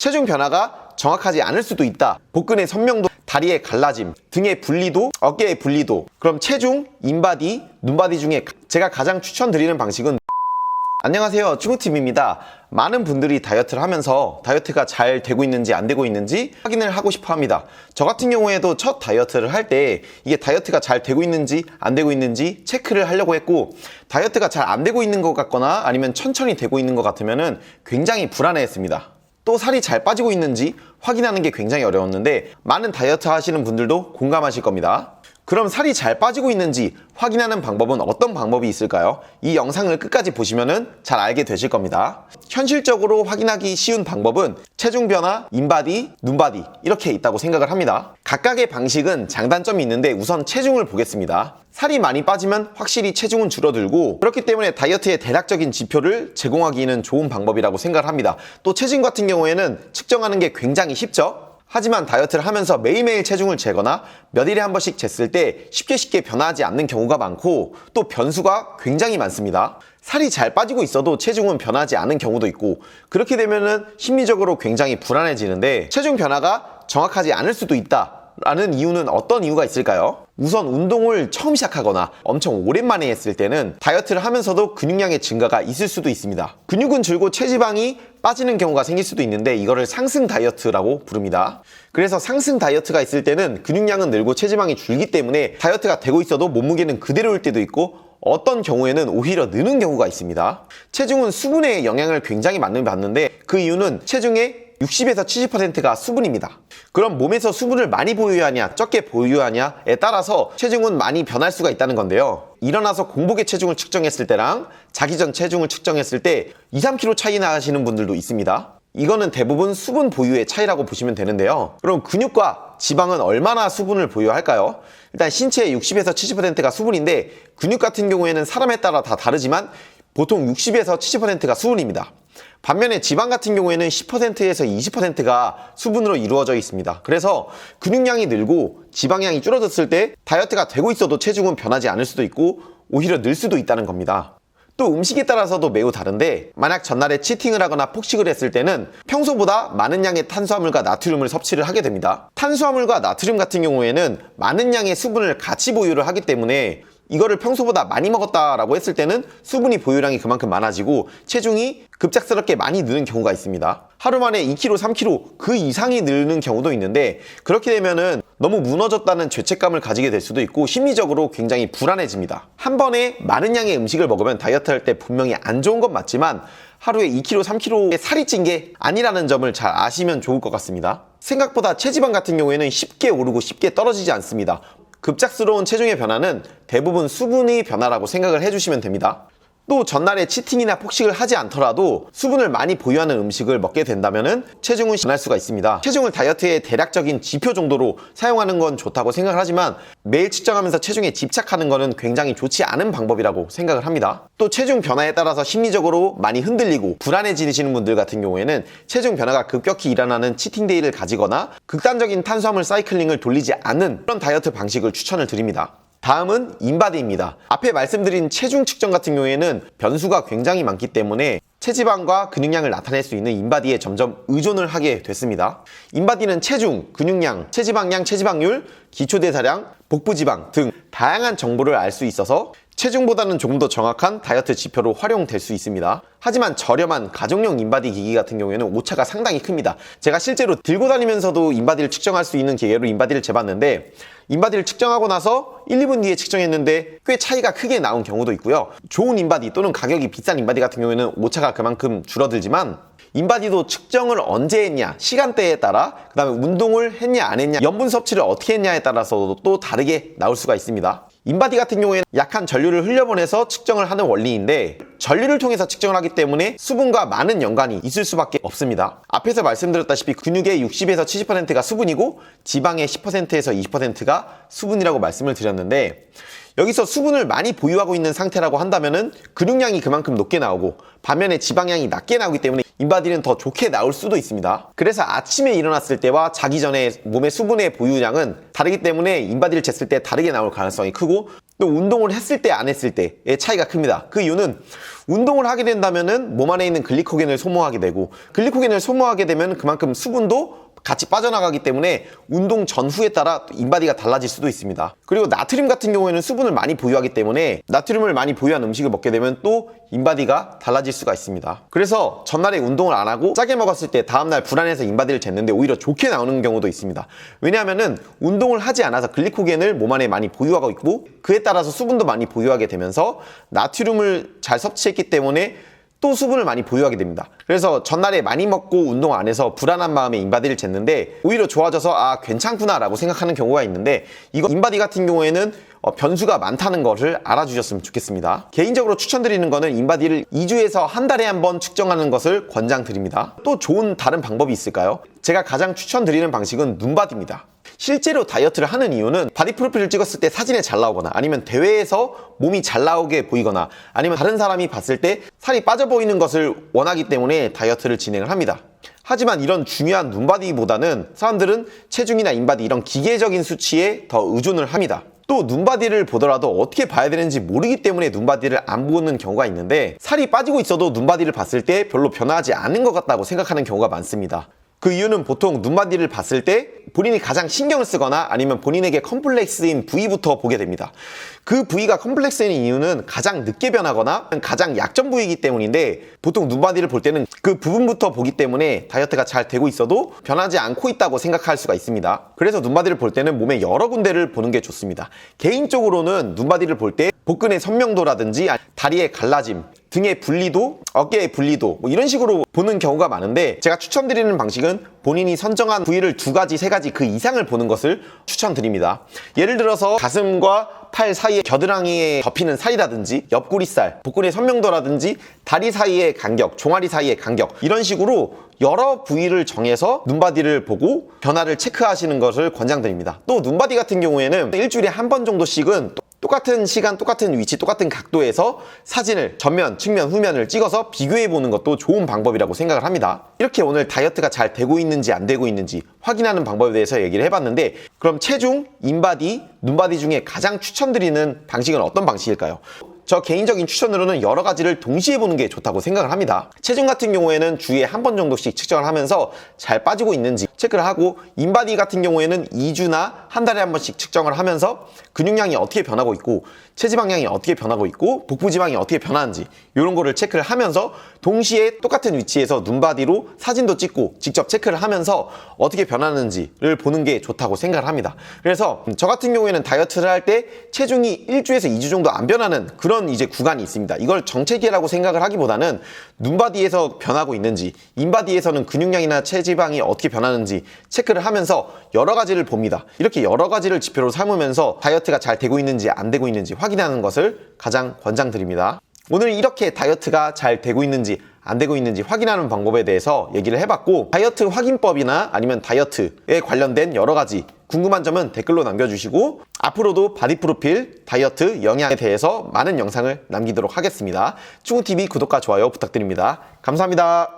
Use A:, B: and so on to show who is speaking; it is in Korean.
A: 체중 변화가 정확하지 않을 수도 있다. 복근의 선명도, 다리의 갈라짐, 등의 분리도, 어깨의 분리도. 그럼 체중, 인바디, 눈바디 중에 제가 가장 추천드리는 방식은 안녕하세요, 충우TV입니다. 많은 분들이 다이어트를 하면서 다이어트가 잘 되고 있는지 안 되고 있는지 확인을 하고 싶어 합니다. 저 같은 경우에도 첫 다이어트를 할 때 이게 다이어트가 잘 되고 있는지 안 되고 있는지 체크를 하려고 했고, 다이어트가 잘 안 되고 있는 것 같거나 아니면 천천히 되고 있는 것 같으면 굉장히 불안해했습니다. 또 살이 잘 빠지고 있는지 확인하는 게 굉장히 어려웠는데 많은 다이어트 하시는 분들도 공감하실 겁니다. 그럼 살이 잘 빠지고 있는지 확인하는 방법은 어떤 방법이 있을까요? 이 영상을 끝까지 보시면 잘 알게 되실 겁니다. 현실적으로 확인하기 쉬운 방법은 체중 변화, 인바디, 눈바디 이렇게 있다고 생각을 합니다. 각각의 방식은 장단점이 있는데 우선 체중을 보겠습니다. 살이 많이 빠지면 확실히 체중은 줄어들고, 그렇기 때문에 다이어트의 대략적인 지표를 제공하기는 좋은 방법이라고 생각을 합니다. 또 체중 같은 경우에는 측정하는 게 굉장히 쉽죠? 하지만 다이어트를 하면서 매일매일 체중을 재거나 몇 일에 한 번씩 쟀을 때 쉽게 변화하지 않는 경우가 많고, 또 변수가 굉장히 많습니다. 살이 잘 빠지고 있어도 체중은 변하지 않은 경우도 있고, 그렇게 되면은 심리적으로 굉장히 불안해지는데, 체중 변화가 정확하지 않을 수도 있다 라는 이유는 어떤 이유가 있을까요? 우선 운동을 처음 시작하거나 엄청 오랜만에 했을 때는 다이어트를 하면서도 근육량의 증가가 있을 수도 있습니다. 근육은 줄고 체지방이 빠지는 경우가 생길 수도 있는데 이거를 상승 다이어트라고 부릅니다. 그래서 상승 다이어트가 있을 때는 근육량은 늘고 체지방이 줄기 때문에 다이어트가 되고 있어도 몸무게는 그대로일 때도 있고, 어떤 경우에는 오히려 느는 경우가 있습니다. 체중은 수분에 영향을 굉장히 많이 받는데 그 이유는 체중의 60에서 70%가 수분입니다. 그럼 몸에서 수분을 많이 보유하냐 적게 보유하냐에 따라서 체중은 많이 변할 수가 있다는 건데요. 일어나서 공복의 체중을 측정했을 때랑 자기 전 체중을 측정했을 때 2-3kg 차이 나시는 분들도 있습니다. 이거는 대부분 수분 보유의 차이라고 보시면 되는데요. 그럼 근육과 지방은 얼마나 수분을 보유할까요? 일단 신체의 60에서 70%가 수분인데, 근육 같은 경우에는 사람에 따라 다 다르지만 보통 60에서 70%가 수분입니다. 반면에 지방 같은 경우에는 10%에서 20%가 수분으로 이루어져 있습니다. 그래서 근육량이 늘고 지방량이 줄어들었을 때 다이어트가 되고 있어도 체중은 변하지 않을 수도 있고 오히려 늘 수도 있다는 겁니다. 또 음식에 따라서도 매우 다른데, 만약 전날에 치팅을 하거나 폭식을 했을 때는 평소보다 많은 양의 탄수화물과 나트륨을 섭취를 하게 됩니다. 탄수화물과 나트륨 같은 경우에는 많은 양의 수분을 같이 보유를 하기 때문에 이거를 평소보다 많이 먹었다라고 했을 때는 수분이 보유량이 그만큼 많아지고 체중이 급작스럽게 많이 느는 경우가 있습니다. 하루 만에 2kg, 3kg 그 이상이 느는 경우도 있는데, 그렇게 되면은 너무 무너졌다는 죄책감을 가지게 될 수도 있고 심리적으로 굉장히 불안해집니다. 한 번에 많은 양의 음식을 먹으면 다이어트 할 때 분명히 안 좋은 건 맞지만 하루에 2kg, 3kg의 살이 찐 게 아니라는 점을 잘 아시면 좋을 것 같습니다. 생각보다 체지방 같은 경우에는 쉽게 오르고 쉽게 떨어지지 않습니다. 급작스러운 체중의 변화는 대부분 수분의 변화라고 생각을 해주시면 됩니다. 또 전날에 치팅이나 폭식을 하지 않더라도 수분을 많이 보유하는 음식을 먹게 된다면 체중은 변할 수가 있습니다. 체중을 다이어트의 대략적인 지표 정도로 사용하는 건 좋다고 생각을 하지만 매일 측정하면서 체중에 집착하는 것은 굉장히 좋지 않은 방법이라고 생각을 합니다. 또 체중 변화에 따라서 심리적으로 많이 흔들리고 불안해지시는 분들 같은 경우에는 체중 변화가 급격히 일어나는 치팅데이를 가지거나 극단적인 탄수화물 사이클링을 돌리지 않는 그런 다이어트 방식을 추천을 드립니다. 다음은 인바디입니다. 앞에 말씀드린 체중 측정 같은 경우에는 변수가 굉장히 많기 때문에 체지방과 근육량을 나타낼 수 있는 인바디에 점점 의존을 하게 됐습니다. 인바디는 체중, 근육량, 체지방량, 체지방률, 기초대사량, 복부지방 등 다양한 정보를 알 수 있어서 체중보다는 조금 더 정확한 다이어트 지표로 활용될 수 있습니다. 하지만 저렴한 가정용 인바디 기기 같은 경우에는 오차가 상당히 큽니다. 제가 실제로 들고 다니면서도 인바디를 측정할 수 있는 기계로 인바디를 재봤는데, 인바디를 측정하고 나서 1, 2분 뒤에 측정했는데 꽤 차이가 크게 나온 경우도 있고요. 좋은 인바디 또는 가격이 비싼 인바디 같은 경우에는 오차가 그만큼 줄어들지만, 인바디도 측정을 언제 했냐, 시간대에 따라, 그 다음에 운동을 했냐 안 했냐, 염분 섭취를 어떻게 했냐에 따라서도 또 다르게 나올 수가 있습니다. 인바디 같은 경우에는 약한 전류를 흘려보내서 측정을 하는 원리인데, 전류를 통해서 측정을 하기 때문에 수분과 많은 연관이 있을 수밖에 없습니다. 앞에서 말씀드렸다시피 근육의 60에서 70%가 수분이고 지방의 10%에서 20%가 수분이라고 말씀을 드렸는데, 여기서 수분을 많이 보유하고 있는 상태라고 한다면은 근육량이 그만큼 높게 나오고 반면에 지방량이 낮게 나오기 때문에 인바디는 더 좋게 나올 수도 있습니다. 그래서 아침에 일어났을 때와 자기 전에 몸의 수분의 보유량은 다르기 때문에 인바디를 쟀을 때 다르게 나올 가능성이 크고, 또 운동을 했을 때 안 했을 때의 차이가 큽니다. 그 이유는 운동을 하게 된다면은 몸 안에 있는 글리코겐을 소모하게 되고, 글리코겐을 소모하게 되면 그만큼 수분도 같이 빠져나가기 때문에 운동 전후에 따라 인바디가 달라질 수도 있습니다. 그리고 나트륨 같은 경우에는 수분을 많이 보유하기 때문에 나트륨을 많이 보유한 음식을 먹게 되면 또 인바디가 달라질 수가 있습니다. 그래서 전날에 운동을 안 하고 짜게 먹었을 때 다음날 불안해서 인바디를 쟀는데 오히려 좋게 나오는 경우도 있습니다. 왜냐하면은 운동을 하지 않아서 글리코겐을 몸 안에 많이 보유하고 있고, 그에 따라서 수분도 많이 보유하게 되면서 나트륨을 잘 섭취했기 때문에 또 수분을 많이 보유하게 됩니다. 그래서 전날에 많이 먹고 운동 안 해서 불안한 마음에 인바디를 쟀는데 오히려 좋아져서 아 괜찮구나 라고 생각하는 경우가 있는데, 이거 인바디 같은 경우에는 변수가 많다는 것을 알아주셨으면 좋겠습니다. 개인적으로 추천드리는 거는 인바디를 2주에서 한 달에 한 번 측정하는 것을 권장드립니다. 또 좋은 다른 방법이 있을까요? 제가 가장 추천드리는 방식은 눈바디입니다. 실제로 다이어트를 하는 이유는 바디 프로필을 찍었을 때 사진에 잘 나오거나, 아니면 대회에서 몸이 잘 나오게 보이거나, 아니면 다른 사람이 봤을 때 살이 빠져 보이는 것을 원하기 때문에 다이어트를 진행을 합니다. 하지만 이런 중요한 눈바디보다는 사람들은 체중이나 인바디 이런 기계적인 수치에 더 의존을 합니다. 또 눈바디를 보더라도 어떻게 봐야 되는지 모르기 때문에 눈바디를 안 보는 경우가 있는데, 살이 빠지고 있어도 눈바디를 봤을 때 별로 변화하지 않은 것 같다고 생각하는 경우가 많습니다. 그 이유는 보통 눈바디를 봤을 때 본인이 가장 신경을 쓰거나 아니면 본인에게 컴플렉스인 부위부터 보게 됩니다. 그 부위가 컴플렉스인 이유는 가장 늦게 변하거나 가장 약점 부위이기 때문인데, 보통 눈바디를 볼 때는 그 부분부터 보기 때문에 다이어트가 잘 되고 있어도 변하지 않고 있다고 생각할 수가 있습니다. 그래서 눈바디를 볼 때는 몸의 여러 군데를 보는 게 좋습니다. 개인적으로는 눈바디를 볼 때 복근의 선명도라든지 다리의 갈라짐, 등의 분리도, 어깨의 분리도 이런 식으로 보는 경우가 많은데, 제가 추천드리는 방식은 본인이 선정한 부위를 2가지, 3가지 그 이상을 보는 것을 추천드립니다. 예를 들어서 가슴과 팔 사이에 겨드랑이에 덮이는 살이라든지 옆구리살, 복근의 선명도라든지 다리 사이의 간격, 종아리 사이의 간격, 이런 식으로 여러 부위를 정해서 눈바디를 보고 변화를 체크하시는 것을 권장드립니다. 또 눈바디 같은 경우에는 일주일에 한 번 정도씩은 똑같은 시간, 똑같은 위치, 똑같은 각도에서 사진을 전면, 측면, 후면을 찍어서 비교해보는 것도 좋은 방법이라고 생각을 합니다. 이렇게 오늘 다이어트가 잘 되고 있는지 안 되고 있는지 확인하는 방법에 대해서 얘기를 해봤는데, 그럼 체중, 인바디, 눈바디 중에 가장 추천드리는 방식은 어떤 방식일까요? 저 개인적인 추천으로는 여러 가지를 동시에 보는 게 좋다고 생각을 합니다. 체중 같은 경우에는 주에 한 번 정도씩 측정을 하면서 잘 빠지고 있는지 체크를 하고, 인바디 같은 경우에는 2주나 한 달에 한 번씩 측정을 하면서 근육량이 어떻게 변하고 있고 체지방량이 어떻게 변하고 있고 복부지방이 어떻게 변하는지 이런 거를 체크를 하면서 동시에 똑같은 위치에서 눈바디로 사진도 찍고 직접 체크를 하면서 어떻게 변하는지를 보는 게 좋다고 생각을 합니다. 그래서 저 같은 경우에는 다이어트를 할 때 체중이 1주에서 2주 정도 안 변하는 그런 이제 구간이 있습니다. 이걸 정체기라고 생각을 하기보다는 눈바디에서 변하고 있는지, 인바디에서는 근육량이나 체지방이 어떻게 변하는지 체크를 하면서 여러 가지를 봅니다. 이렇게 여러 가지를 지표로 삼으면서 다이어트가 잘 되고 있는지 안 되고 있는지 확인하는 것을 가장 권장드립니다. 오늘 이렇게 다이어트가 잘 되고 있는지 안 되고 있는지 확인하는 방법에 대해서 얘기를 해봤고, 다이어트 확인법이나 아니면 다이어트에 관련된 여러 가지 궁금한 점은 댓글로 남겨주시고, 앞으로도 바디 프로필, 다이어트, 영양에 대해서 많은 영상을 남기도록 하겠습니다. 충우TV 구독과 좋아요 부탁드립니다. 감사합니다.